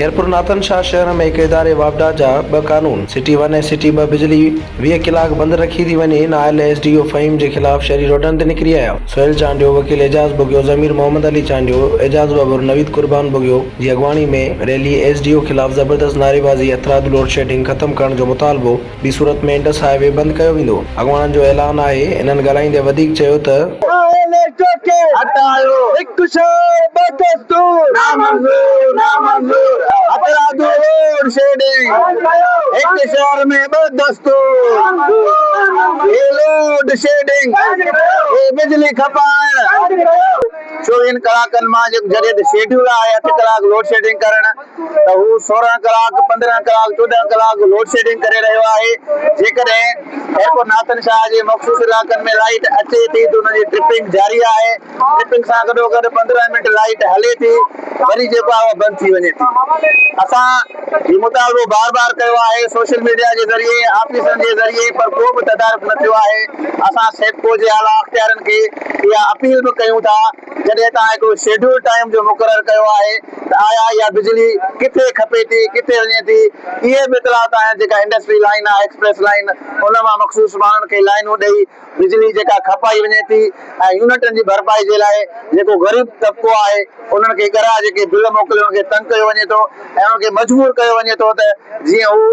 Khairpur Nathan Shah शहर में हिकु इदारे वापडा जा ब कानून सिटी 1 ऐं सिटी 2 बिजली 20 कलाक बंद रखी थी वञे। नायल SDO फ़हीम के खिलाफ शहरी रोडन ते निकिरी आया। सोहेल चांडियो, वकील एजाज बुगियो, ज़मीर मोहम्मद अली चांडियो, एजाज बाबर, नवीद कुर्बान बुगियो जी अगवानी में रैली SDO खिलाफ जबरदस्त नारेबाजी, हथरादु, लोड शेडिंग खत्म करण जो मुतालबो। ॿी सूरत में इंडस हाईवे बंद कयो वेंदो। अगवाननि जो ऐलान आहे। इन्हनि ॻाल्हाईंदे वधीक चयो त शहर में लोड शेडिंग बिजली खपाइण 24 कलाकनि मां जॾहिं शेड्यूल आहे 8 कलाक लोड शेडिंग करण त हू 16 कलाक 15 कलाक 14 कलाक लोड शेडिंग करे रहियो आहे। जेकॾहिं एयरपोर्ट नाथन शाह जे मख़सूस इलाक़नि में लाइट अचे थी त हुनजी ट्रिपिंग जारी आहे। ट्रिपिंग सां गॾो गॾु 15 मिंट लाइट हले थी, वरी जेको आहे बंदि थी वञे थी। असां ही मुतालबो बार बार कयो आहे, सोशल मीडिया जे ज़रिए, ऑफिसनि जे ज़रिए, पर को बि तदारक न थियो आहे। असां सेटको जे आला अख्तियारनि खे इहा अपील बि कयूं था, जॾहिं तव्हां हिकिड़ो शेड्यूल टाइम जो मुक़ररु कयो आहे त आया इहा बिजली किथे खपे थी, किथे वञे थी। इहे बि इतला तव्हां जेका इंडस्ट्री लाइन आहे, एक्सप्रेस लाइन, उन मां मख़सूस माण्हुनि खे लाइनूं ॾेई बिजली जेका खपाई वञे थी ऐं यूनिटनि जी भरपाई जे लाइ जेको ग़रीब तबिको आहे उन्हनि खे ॻरा जेके बिल मोकिले उनखे तंग कयो वञे थो ऐं उनखे मजबूर कयो वञे थो त जीअं हू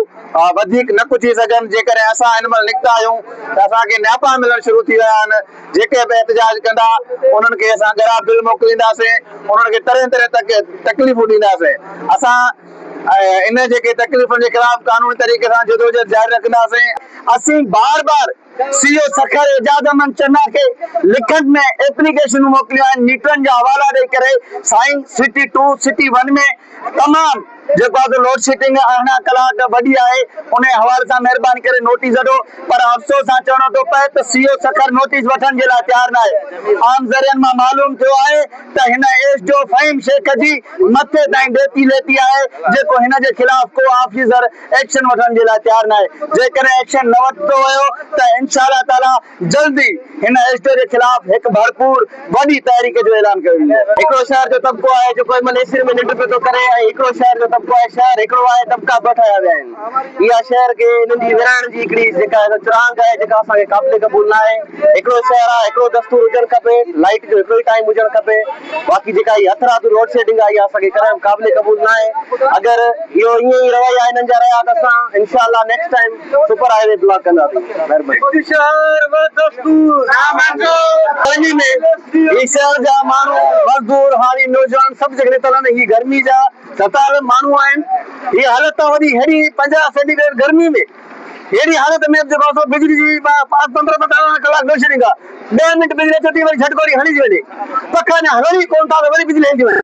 वधीक न पुछी सघनि। जेकॾहिं असां हिन महिल निकिता आहियूं त असांखे न्यापा मिलण शुरू थी विया आहिनि। जेके बि एहतजाज कंदा उन्हनि खे असां ॻरा बिल मोकिलींदासीं, उन्हनि खे तरह तरह तकलीफ़ूं ॾींदासीं। असां इन जेके तकलीफ़ुनि जे ख़िलाफ़ कानूनी तरीक़े सां जदोजहद जारी रखंदासीं। असीं बार बार CO सखर एजाज़मन चन्ना के लिखत में एप्लीकेशन मोकिलिया आहिनि, मीटरनि जा हवाला ॾेई करे। साईं सिटी 2 सिटी 1 में तमामु जेको आहे लोड शेडिंग 18 कलाक वॾी आहे, उन हवाले सां महिरबानी करे नोटिस ॾियो। पर अफ़सोस सां चवणो थो पए त CO सखर नोटिस वठण जे लाइ तयारु न आहे। आम ज़रियनि मां मालूम थियो आहे त हिन SDO फ़हीम शेख जी मथे ताईं ॾेती लेती आहे, जेको हिन जे ख़िलाफ़ को ऑफिसर एक्शन वठण जे लाइ तयारु न आहे। जेकॾहिं एक्शन न वरितो वियो त इंशाअल्लाह ताला जल्दी हिन SDO जे ख़िलाफ़ हिकु भरपूर वॾी तहरीक जो ऐलान कयो वेंदो। हिकिड़ो शहर जो तबिको आहे जेको मलेशिया में निंड पियो थो करे, ऐं हिकिड़ो शहर जो तबिको आहे, शहर हिकिड़ो आहे, तबिका ॿ ठाहिया विया आहिनि। इहा शहर खे हिननि जी विरहाइण जी हिकिड़ी जेका चुरांग आहे जेका असांखे क़ाबिल क़बूल न आहे। हिकिड़ो शहर आहे, हिकिड़ो दस्तूर हुजणु खपे, लाइट जो हिकिड़ो ई टाइम हुजणु खपे। बाक़ी जेका इहा हथरादु लोड शेडिंग आहे इहा असांखे करण क़ाबिल क़बूल न आहे। अगरि इहो ईअं ई रवैया हिननि जा रहिया त असां इंशाअल्लाह next time super highway block कंदासीं। महिरबानी। शहर जा माण्हू मज़दूर हाली नौजवान सभु जॻह ते ही गर्मी जा 47 माण्हू आहिनि। हीअ हालत वरी हेड़ी 50 सेंटीग्रेड गर्मी में हेड़ी हालत में जेको बिजली जी 15 कलाक लोड शेडिंग आहे, 2 मिंट बिजली अचे थी, वरी झटको वरी हली थी वञे। पखा ने हलणी कोन था, वरी बिजली हली थी वञे।